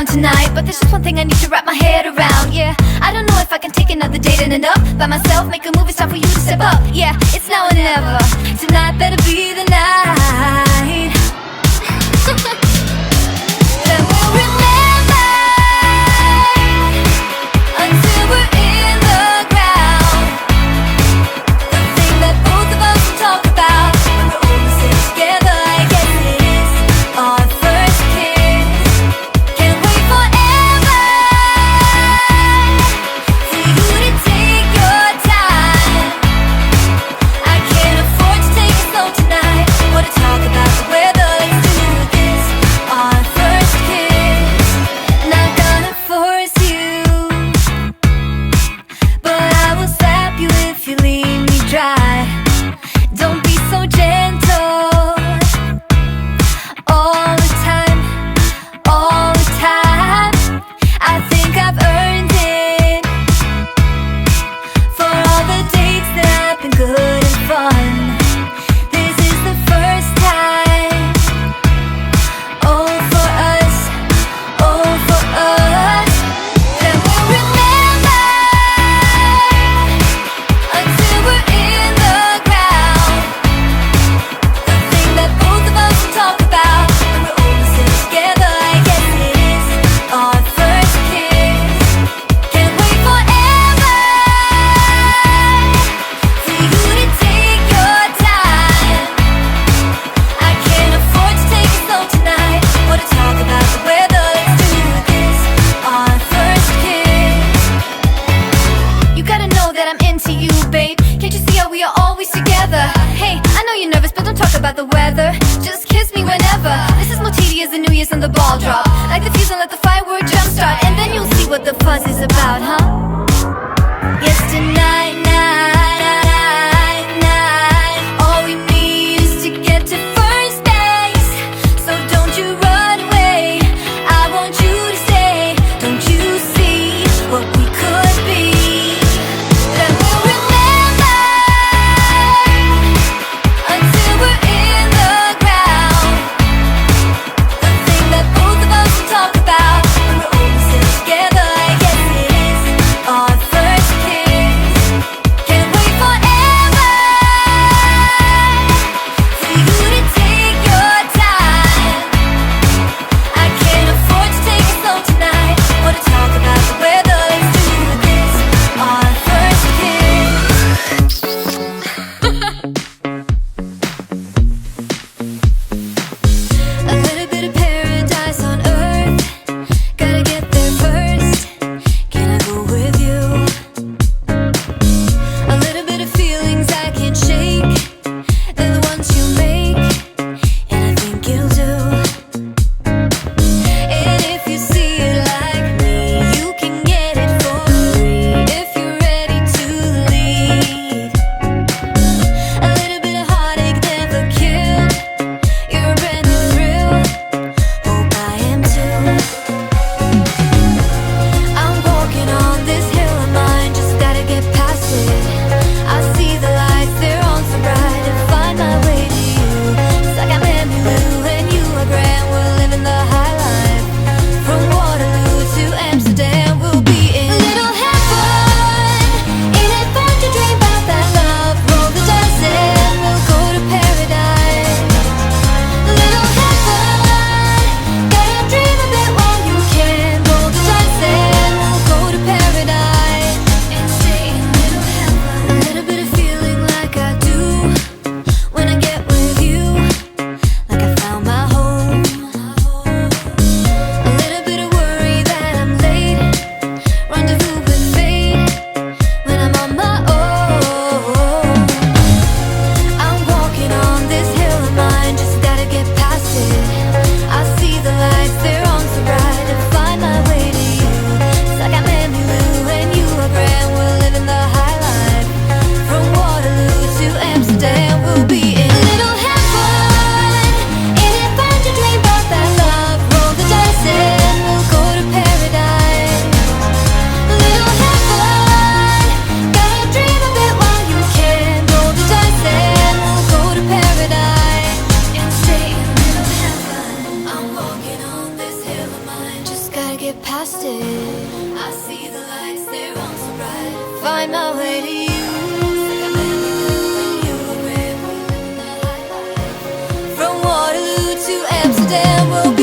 down tonight, but there's just one thing I need to wrap my head around. Yeah, I don't know if I can take another date and end up by myself. Make a move, it's time for you to step up. Yeah, it's now or never. Tonight better be the night. Then we'll remember until we're in the ground. The thing that both of us will talk about when we're almost in together. I guess it is our first kiss. Can't wait forever for you to take your time. I can't afford to take it slow tonight or to talk about the weather. Let's do this, our first kiss. Not gonna force you, but I will slap you if you leave me dry. Don't be so gentle all the time, all the time. I think I've earned it for all the dates that have been good and fun. This is the first time. Oh, for us, oh, for us. Then we'll remember until we're in the ground. The thing that both of us will talk about when we're almost in together. I guess it is our first kiss. Can't wait forever for you to take your time. I can't afford to take it slow tonight or to talk about the weather. Let's do this, our first kiss. You gotta know that I'm into you, babe. Can't you see how we are always together? Hey, I know you're nervous, but don't talk about the weather. Just kiss me whenever. This is more tedious than New Year's and the ball drop. Like the fuse and let the firework jumpstart, and then you'll see what the fuzz is about, huh? Yes, tonight, night. All we need is to get to first base. So don't you run away. I want you to stay. Don't you see what we could be? Then we'll remember until we're in the ground. The thing that both of us will talk about when we're almost in together. I guess it is exhausted. I see the lights, they're on so bright. Find my way to you. It's like I met you when you were red, we're living the high life. From Waterloo to Amsterdam, we'll